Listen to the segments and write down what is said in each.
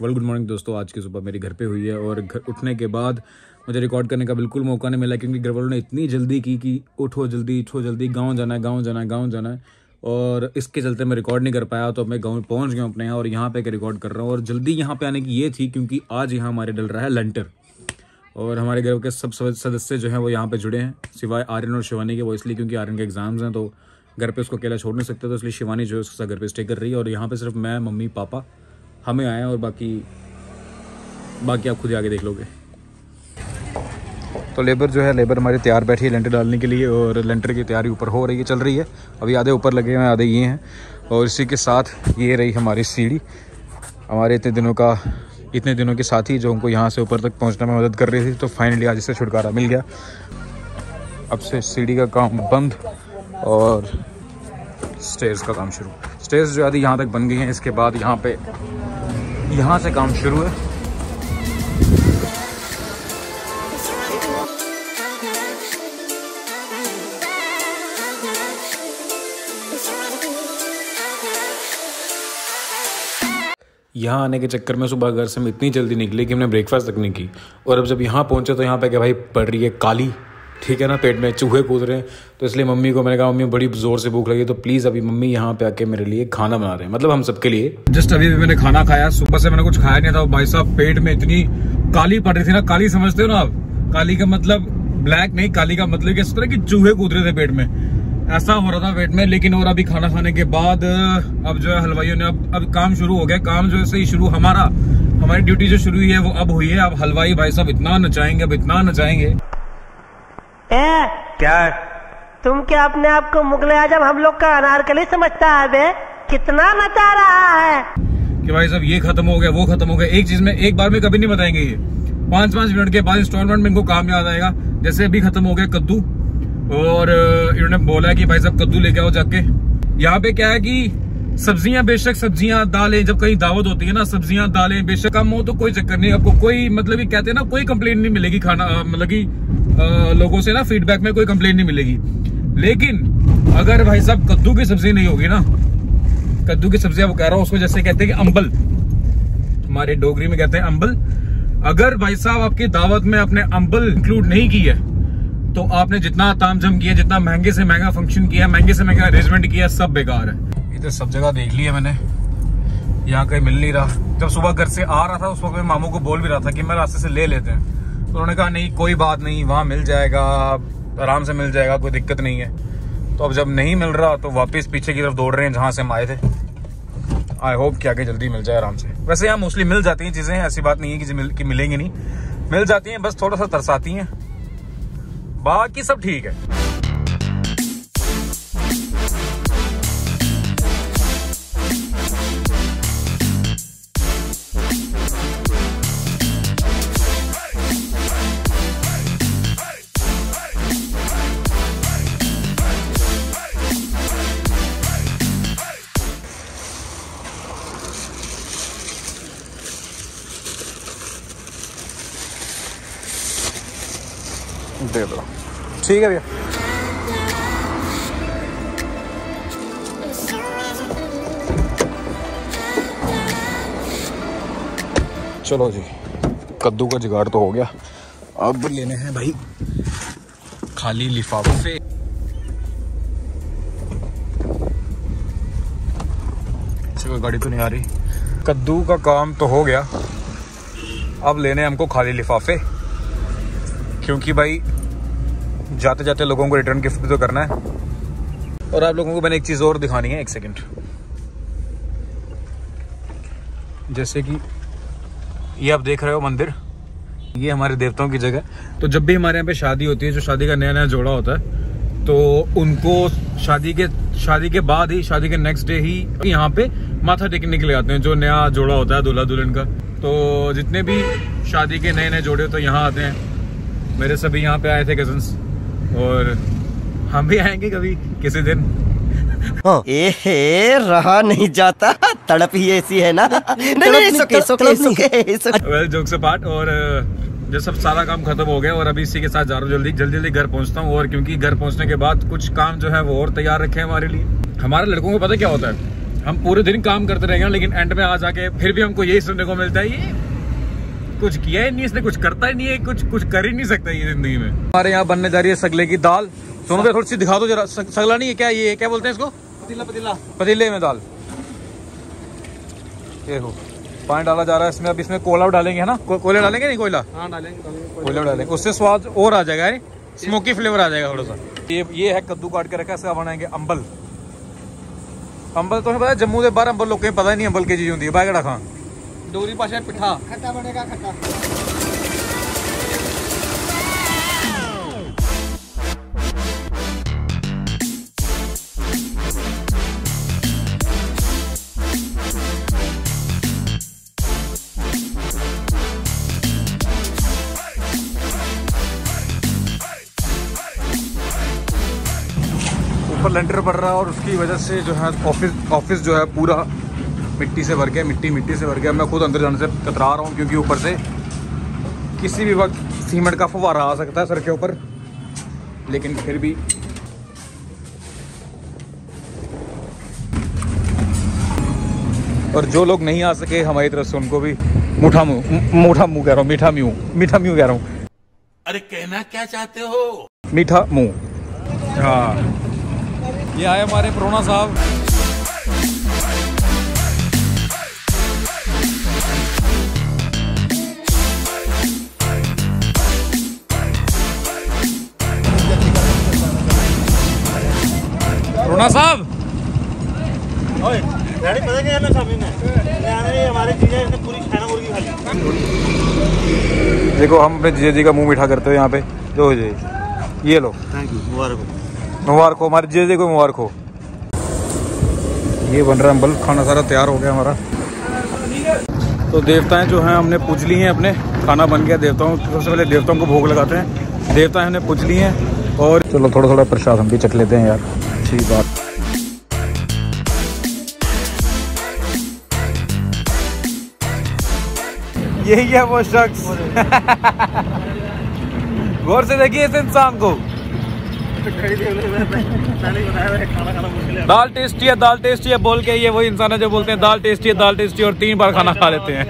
Well good morning दोस्तों। आज की सुबह मेरी घर पे हुई है और घर उठने के बाद मुझे रिकॉर्ड करने का बिल्कुल मौका नहीं मिला क्योंकि घर वालों ने इतनी जल्दी की कि उठो जल्दी गांव जाना है। और इसके चलते मैं रिकॉर्ड नहीं कर पाया। तो मैं गांव पहुंच गया अपने यहाँ और यहाँ पे रिकॉर्ड कर रहा हूँ। और जल्दी यहाँ पे आने की ये थी क्योंकि आज यहाँ हमारे डल रहा है लंटर और हमारे घर के सब सदस्य जो हैं वो यहाँ पे जुड़े हैं सिवाय आर्यन और शिवानी के। वो इसलिए क्योंकि आर्यन के एग्जाम्स हैं तो घर पे उसको अकेला छोड़ नहीं सकते, तो इसलिए शिवानी जो है उसके साथ घर पे स्टे कर रही है। और यहाँ पे सिर्फ मैं, मम्मी, पापा हमें आए हैं और बाकी आप खुद ही आगे देख लोगे। तो लेबर जो है लेबर हमारी तैयार बैठी है लेंटर डालने के लिए और लेंटर की तैयारी ऊपर हो रही है, चल रही है। अभी आधे ऊपर लगे हुए हैं, आधे ये हैं। और इसी के साथ ये रही हमारी सीढ़ी, हमारे इतने दिनों के साथी जो हमको यहाँ से ऊपर तक पहुँचने में मदद कर रही थी। तो फाइनली आज इससे छुटकारा मिल गया। अब से सीढ़ी का काम बंद और स्टेयर्स का काम शुरू। स्टेयर्स जो आदि यहाँ तक बन गई हैं, इसके बाद यहाँ से काम शुरू है। यहाँ आने के चक्कर में सुबह घर से हम इतनी जल्दी निकले कि हमने ब्रेकफास्ट तक नहीं की। और अब जब यहाँ पहुँचे तो यहाँ पे क्या भाई पड़ रही है काली, ठीक है ना, पेट में चूहे कूद रहे हैं। तो इसलिए मम्मी को मैंने कहा मम्मी बड़ी ज़ोर से भूख लगी तो प्लीज़ अभी मम्मी यहाँ पे आके मेरे लिए खाना बना रहे हैं, मतलब हम सबके लिए। जस्ट अभी मैंने खाना खाया, सुबह से मैंने कुछ खाया नहीं था। भाई साहब पेट में इतनी काली पड़ रही थी ना, काली समझते हो ना आप, काली का मतलब ब्लैक नहीं, काली का मतलब इस तरह की चूहे कूद रहे थे पेट में, ऐसा हो रहा था पेट में। लेकिन और अभी खाना खाने के बाद अब जो है हलवाइयों ने अब काम शुरू हो गया। काम जो है शुरू हमारी ड्यूटी जो शुरू हुई है वो अब हुई है। अब हलवाई भाई साहब इतना नचाएंगे। क्या तुम क्या अपने आप को मुगले आजम हम लोग का अनारकली समझता है बे? कितना नचा रहा है कि भाई साहब ये खत्म हो गया वो खत्म हो गया। एक चीज में एक बार में कभी नहीं बताएंगे। ये 5-5 मिनट के बाद इंस्टॉलमेंट में इनको काम याद आएगा। जैसे अभी खत्म हो गया कद्दू और इन्होंने बोला कि भाई साहब कद्दू लेके आओ जाके। यहाँ पे क्या है कि सब्जियां, बेशक सब्जियां दालें, जब कहीं दावत होती है ना, सब्जियां दालें बेशक कम हो तो कोई चक्कर नहीं, आपको कोई मतलब ये कहते हैं ना कोई कंप्लेंट नहीं मिलेगी। खाना मतलब कि लोगों से ना फीडबैक में कोई कंप्लेंट नहीं मिलेगी। लेकिन अगर भाई साहब कद्दू की सब्जी नहीं होगी ना, कद्दू की सब्जी वो कह रहा हूँ उसको जैसे कहते हैं कि अम्बल, हमारे डोगरी में कहते हैं अम्बल। अगर भाई साहब आपकी दावत में आपने अम्बल इंक्लूड नहीं की है तो आपने जितना तामझाम किया, जितना महंगे से महंगा फंक्शन किया, महंगे से महंगा अरेंजमेंट किया, सब बेकार है। इधर सब जगह देख लिया मैंने, यहाँ कहीं मिल नहीं रहा। जब सुबह घर से आ रहा था उस वक्त मैं मामू को बोल भी रहा था कि मैं रास्ते से ले लेते हैं, तो उन्होंने कहा नहीं कोई बात नहीं, वहाँ मिल जाएगा, आराम से मिल जाएगा, कोई दिक्कत नहीं है। तो अब जब नहीं मिल रहा तो वापस पीछे की तरफ दौड़ रहे हैं जहाँ से हम आए थे। आई होप कि आगे जल्दी मिल जाए आराम से। वैसे यहाँ मोस्टली मिल जाती हैं चीज़ें, ऐसी बात नहीं है कि मिलेंगी नहीं, मिल जाती हैं, बस थोड़ा सा तरसाती हैं, बाकी सब ठीक है। दे दो, ठीक है भैया। चलो जी, कद्दू का जुगाड़ तो हो गया। अब लेने हैं भाई खाली लिफाफे। कोई गाड़ी तो नहीं आ रही। कद्दू का काम तो हो गया, अब लेने हमको खाली लिफाफे, क्योंकि भाई जाते जाते लोगों को रिटर्न गिफ्ट भी तो करना है। और आप लोगों को मैंने एक चीज़ और दिखानी है, एक सेकंड। जैसे कि ये आप देख रहे हो मंदिर, ये हमारे देवताओं की जगह। तो जब भी हमारे यहाँ पे शादी होती है, जो शादी का नया जोड़ा होता है, तो उनको शादी के बाद ही, शादी के नेक्स्ट डे ही यहाँ पे माथा टेकने के लिए आते हैं, जो नया जोड़ा होता है दूल्हा दुल्हन का। तो जितने भी शादी के नए जोड़े तो यहाँ आते हैं। मेरे सभी यहाँ पे आए थे कजन्स, और हम भी आएंगे कभी किसी दिन। रहा नहीं जाता, तड़प ही ऐसी है ना। वेल जोक्स अपार्ट, और जब सब सारा काम खत्म हो गया और अभी इसी के साथ जा रहा हूँ जल्दी घर पहुँचता हूँ। और क्योंकि घर पहुँचने के बाद कुछ काम जो है वो और तैयार रखे हैं हमारे लिए। हमारे लड़कों को पता क्या होता है, हम पूरे दिन काम करते रहेंगे लेकिन एंड में आ जाके फिर भी हमको यही सुनने को मिलता है, ये कुछ किया ही नहीं इसने, कुछ करता ही नहीं है, कुछ कर ही नहीं सकता ये जिंदगी में। हमारे यहाँ बनने जा रही है सगले की दाल। सोनू भाई थोड़ी सी दिखा दो जरा। सगला नहीं है क्या, ये क्या बोलते हैं इसको? पतीला। पतीले में दाल। देखो पानी डाला जा रहा है इसमें। अब इसमें कोयला डालेंगे, है ना? कोयला डालेंगे नहीं? कोयला हाँ डालेंगे, कोयला डालेंगे, उससे स्वाद और आ जाएगा, स्मोकी फ्लेवर आ जाएगा थोड़ा सा। ये है कद्दू काट के रखा है, इसका बनाएंगे अम्बल। अम्बल तो पता है जम्मू के बाहर अम्बल लोग कहीं पता ही नहीं अम्बल की चीज होती है। बागड़ा खां डोगरी भाषा पिठा खट्टा बनेगा, खट्टा। ऊपर लेंटर पड़ रहा है और उसकी वजह से जो है ऑफिस जो है पूरा मिट्टी से भर गया, मिट्टी से भर गया। मैं खुद अंदर जाने से कतरा रहा हूँ क्योंकि ऊपर से किसी भी वक्त सीमेंट का फव्वारा आ सकता है सर के ऊपर। लेकिन फिर भी और जो लोग नहीं आ सके हमारी तरफ से उनको भी मीठा मुँह कह रहा हूँ, मीठा म्यू कह रहा हूँ। अरे कहना क्या चाहते हो? मीठा मुँह। हाँ ये आए हमारे प्रोना साहब। प्रोना साहब पता क्या है सामने हमारे जीजा ने पूरी खाना मुर्गी खा ली। देखो हम अपने जीजा जी का मुंह मीठा करते हो यहाँ पे। जो हो जाए ये लो, थैंक यू, मुबारक हो हमारे जीजा जी को, मुबारक हो। ये बन रहा है अम्बल, खाना सारा तैयार हो गया हमारा। तो देवताएं जो हैं हमने पूज ली हैं अपने, खाना बन गया। देवताओं सबसे पहले देवताओं को भोग लगाते हैं। देवताएं हमने पूज ली हैं और चलो थोड़ा थोड़ा प्रसाद हम भी चख लेते हैं यार। ठीक बात। यही है वो शख्स। गौर से देखिए इस इंसान को। दाल टेस्टी है बोल के ये वही इंसान है जो बोलते हैं दाल टेस्टी है और 3 बार खाना खा लेते हैं।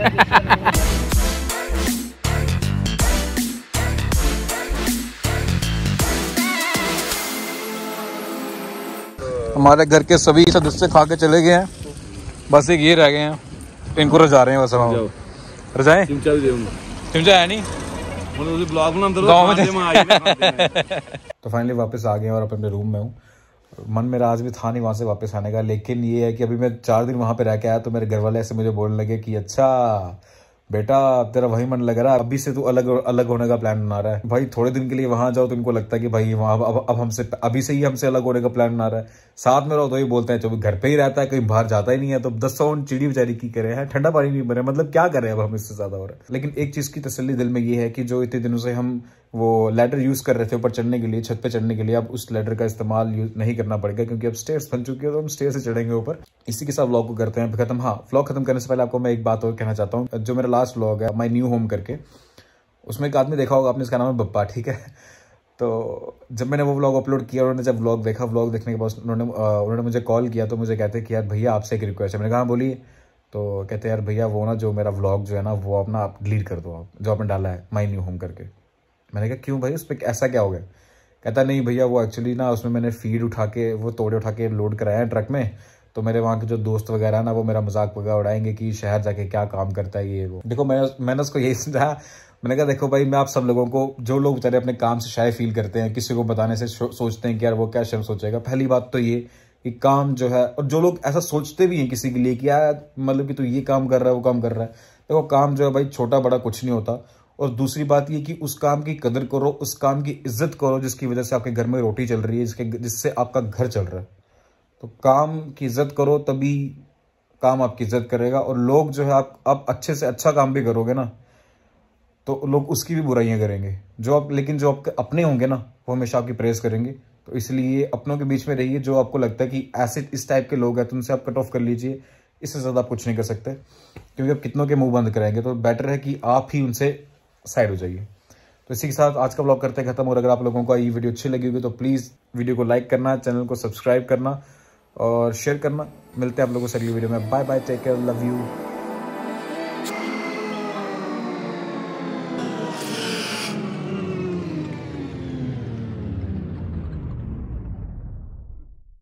हमारे घर के सभी सदस्य खा के चले गए हैं, बस एक ये रह गए हैं, इनको रजा रहे हैं। बस हम रजाएं, चिमचा है नहीं। तो फाइनली वापस आ गए और अपने रूम में हूँ। मन मेरा आज भी था नहीं वहाँ से वापस आने का, लेकिन ये है कि अभी मैं 4 दिन वहाँ पे रह के आया तो मेरे घर वाले ऐसे मुझे बोलने लगे कि अच्छा बेटा तेरा वही मन लग रहा है, अभी से तू अलग होने का प्लान बना रहा है। भाई थोड़े दिन के लिए वहां जाओ तो इनको लगता है कि भाई वहां अब हमसे अभी से ही हमसे अलग होने का प्लान बना रहा है। साथ में रहो तो ये बोलते हैं चलो घर पे ही रहता है, कहीं बाहर जाता ही नहीं है। तो 10 चिड़ी बेचारी की करे हैं, ठंडा पानी नहीं बने, मतलब क्या करें अब हम इससे ज्यादा हो रहा है। लेकिन एक चीज की तसल्ली दिल में ये है कि जो इतने दिनों से हम वो लैडर यूज कर रहे थे ऊपर चढ़ने के लिए, छत पे चढ़ने के लिए, अब उस लैडर का इस्तेमाल नहीं करना पड़ेगा क्योंकि अब स्टेयर्स बन चुकी है तो हम स्टेयर से चढ़ेंगे ऊपर। इसी के साथ व्लॉग को करते हैं खत्म। हाँ, व्लॉग खत्म करने से पहले आपको मैं एक बात और कहना चाहता हूँ। जो मेरा लास्ट व्लॉग है माय न्यू होम करके, उसमें एक आदमी देखा होगा आपने, इसका नाम है बप्पा, ठीक है। तो जब मैंने वो व्लॉग अपलोड किया, उन्होंने जब व्लॉग देखा, व्लॉग देखने के बाद उन्होंने मुझे कॉल किया तो मुझे कहते कि यार भैया आपसे एक रिक्वेस्ट है। मैंने कहा बोलिए। तो कहते यार भैया वो ना जो मेरा व्लॉग जो है ना वो अपना आप डिलीट कर दो, आप जो आपने डाला है माय न्यू होम करके। मैंने कहा क्यों भाई, उस पर ऐसा क्या हो गया? कहता नहीं भैया वो एक्चुअली ना उसमें मैंने फीड उठा के वो तोड़े उठा के लोड कराया है ट्रक में, तो मेरे वहाँ के जो दोस्त वगैरह ना वो मेरा मजाक वगैरह उड़ाएंगे कि शहर जाके क्या काम करता है ये वो। देखो मैंने उसको यही समझाया, मैंने कहा देखो भाई मैं आप सब लोगों को, जो लोग बेचारे अपने काम से शायद फील करते हैं, किसी को बताने से सोचते हैं कि यार वो क्या शर्म सोचेगा। पहली बात तो ये कि काम जो है, और जो लोग ऐसा सोचते भी हैं किसी के लिए कि यार मतलब कि तू ये काम कर रहा है वो काम कर रहा है, देखो काम जो है भाई छोटा बड़ा कुछ नहीं होता। और दूसरी बात ये कि उस काम की कदर करो, उस काम की इज्जत करो जिसकी वजह से आपके घर में रोटी चल रही है, जिससे आपका घर चल रहा है। तो काम की इज्जत करो तभी काम आपकी इज्जत करेगा। और लोग जो है आप अच्छे से अच्छा काम भी करोगे ना तो लोग उसकी भी बुराइयां करेंगे। लेकिन जो आपके अपने होंगे ना वो हमेशा आपकी प्रेस करेंगे। तो इसलिए अपनों के बीच में रहिए। जो आपको लगता है कि ऐसे इस टाइप के लोग हैं तो उनसे आप कट ऑफ कर लीजिए, इससे ज़्यादा आप कुछ नहीं कर सकते क्योंकि आप कितनों के मुंह बंद कराएंगे। तो बेटर है कि आप ही उनसे साइड हो जाइए। तो इसी के साथ आज का ब्लॉग करते खत्म। और अगर आप लोगों को ये वीडियो अच्छी लगी होगी तो प्लीज़ वीडियो को लाइक करना, चैनल को सब्सक्राइब करना और शेयर करना। मिलते हैं आप लोगों से अगली वीडियो में। Bye bye, take care, love you.